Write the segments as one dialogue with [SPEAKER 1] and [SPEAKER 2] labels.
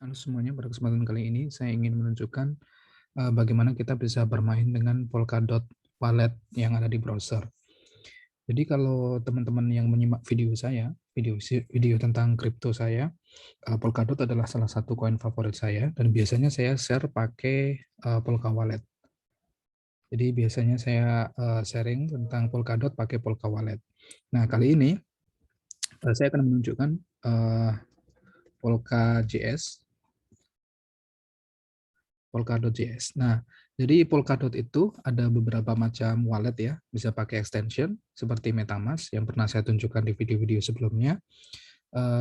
[SPEAKER 1] Halo semuanya, pada kesempatan kali ini saya ingin menunjukkan bagaimana kita bisa bermain dengan Polkadot Wallet yang ada di browser. Jadi kalau teman-teman yang menyimak video saya, video tentang kripto saya, Polkadot adalah salah satu koin favorit saya dan biasanya saya share pakai Polka Wallet. Jadi biasanya saya sharing tentang Polkadot pakai Polka Wallet. Nah, kali ini saya akan menunjukkan Polka JS. Polkadot.js. Nah, jadi Polkadot itu ada beberapa macam wallet ya, bisa pakai extension seperti MetaMask yang pernah saya tunjukkan di video-video sebelumnya.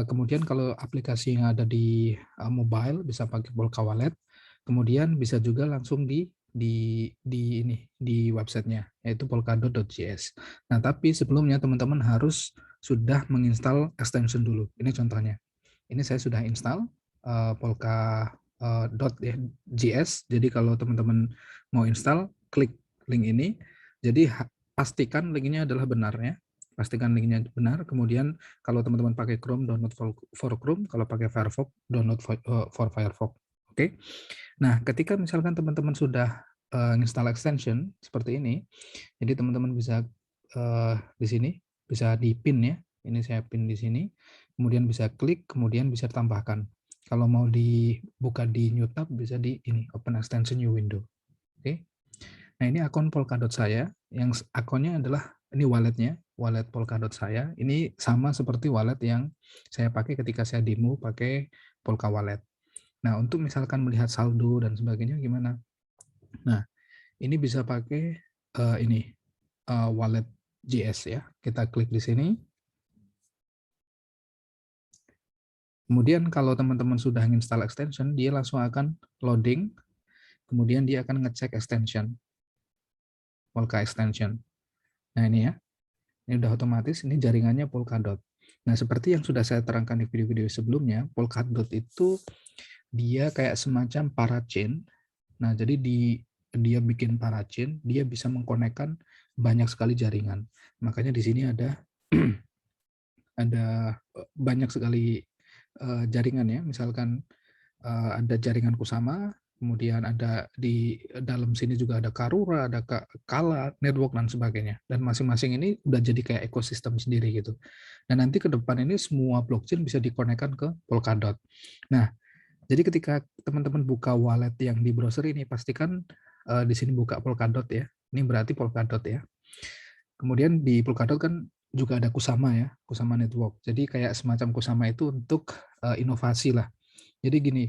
[SPEAKER 1] Kemudian kalau aplikasi yang ada di mobile bisa pakai Polka Wallet. Kemudian bisa juga langsung di websitenya yaitu polkadot.js. Nah, tapi sebelumnya teman-teman harus sudah menginstal extension dulu. Ini contohnya. Ini saya sudah install Polka .js. Jadi kalau teman-teman mau install, klik link ini. Jadi pastikan linknya adalah benarnya. Pastikan linknya benar. Kemudian kalau teman-teman pakai Chrome, download for Chrome. Kalau pakai Firefox, download for Firefox. Oke. Nah, ketika misalkan teman-teman sudah install extension seperti ini, jadi teman-teman bisa di sini bisa dipin ya. Ini saya pin di sini. Kemudian bisa klik, kemudian bisa tambahkan. Kalau mau dibuka di new tab bisa di ini open extension new window. Oke. Nah, ini akun Polkadot saya yang akunnya adalah ini walletnya, wallet Polkadot saya. Ini sama seperti wallet yang saya pakai ketika saya demo pakai Polka Wallet. Nah, untuk misalkan melihat saldo dan sebagainya gimana? Nah, ini bisa pakai ini wallet JS ya. Kita klik di sini. Kemudian kalau teman-teman sudah install extension, dia langsung akan loading. Kemudian dia akan ngecek extension, Polka extension. Nah, ini ya. Ini udah otomatis, ini jaringannya Polkadot. Nah, seperti yang sudah saya terangkan di video-video sebelumnya, Polkadot itu dia kayak semacam parachain. Nah, jadi dia bikin parachain, dia bisa mengkonekkan banyak sekali jaringan. Makanya di sini ada ada banyak sekali jaringan ya. Misalkan ada jaringan Kusama, kemudian ada di dalam sini juga ada Karura, ada Kala, Network dan sebagainya. Dan masing-masing ini udah jadi kayak ekosistem sendiri gitu. Dan nanti ke depan ini semua blockchain bisa dikonekkan ke Polkadot. Nah, jadi ketika teman-teman buka wallet yang di browser ini, pastikan di sini buka Polkadot ya. Ini berarti Polkadot ya. Kemudian di Polkadot kan juga ada Kusama ya, Kusama Network. Jadi kayak semacam Kusama itu untuk inovasi lah. Jadi gini,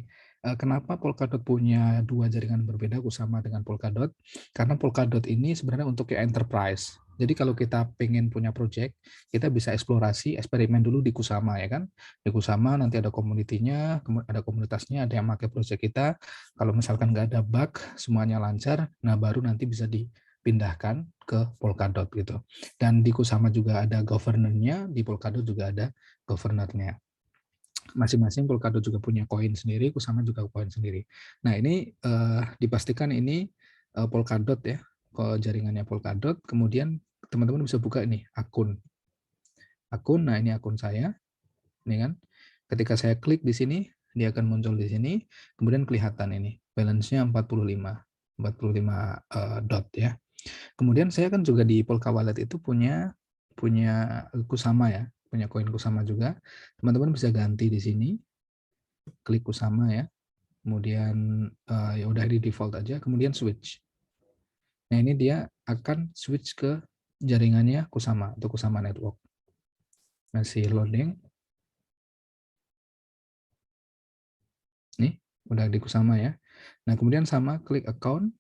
[SPEAKER 1] kenapa Polkadot punya dua jaringan berbeda Kusama dengan Polkadot? Karena Polkadot ini sebenarnya untuk ya enterprise. Jadi kalau kita pengen punya project, kita bisa eksplorasi, eksperimen dulu di Kusama ya kan. Di Kusama nanti ada community-nya, ada komunitasnya, ada yang pakai project kita. Kalau misalkan nggak ada bug, semuanya lancar, nah baru nanti bisa dipindahkan ke Polkadot gitu. Dan di Kusama juga ada governor-nya, di Polkadot juga ada governor-nya. Masing-masing Polkadot juga punya koin sendiri, Kusama juga koin sendiri. Nah, ini dipastikan ini Polkadot ya, jaringannya Polkadot. Kemudian teman-teman bisa buka ini akun. Nah ini akun saya. Ini kan. Ketika saya klik di sini, dia akan muncul di sini. Kemudian kelihatan ini, balance-nya 45 dot ya. Kemudian saya kan juga di Polka Wallet itu punya Kusama ya, punya koin Kusama juga. Teman-teman bisa ganti di sini, klik Kusama ya. Kemudian ya udah di default aja, kemudian switch. Nah, ini dia akan switch ke jaringannya Kusama atau Kusama Network. Masih loading. Nih, udah di Kusama ya. Nah, kemudian sama klik account.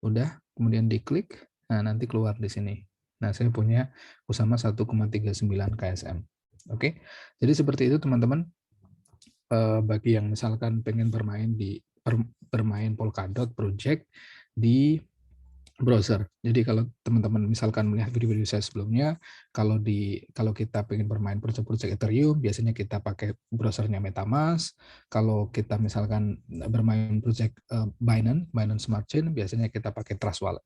[SPEAKER 1] Udah, kemudian diklik. Nah, nanti keluar di sini. Nah, saya punya Kusama 1,39 KSM. Oke. Jadi seperti itu teman-teman. Bagi yang misalkan pengen bermain Polkadot project di browser. Jadi kalau teman-teman misalkan melihat video-video saya sebelumnya, kalau kita pengen bermain project-project Ethereum, biasanya kita pakai browsernya MetaMask. Kalau kita misalkan bermain project Binance Smart Chain, biasanya kita pakai Trust Wallet.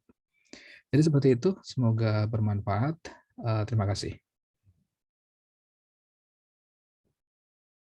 [SPEAKER 1] Jadi seperti itu, semoga bermanfaat. Terima kasih.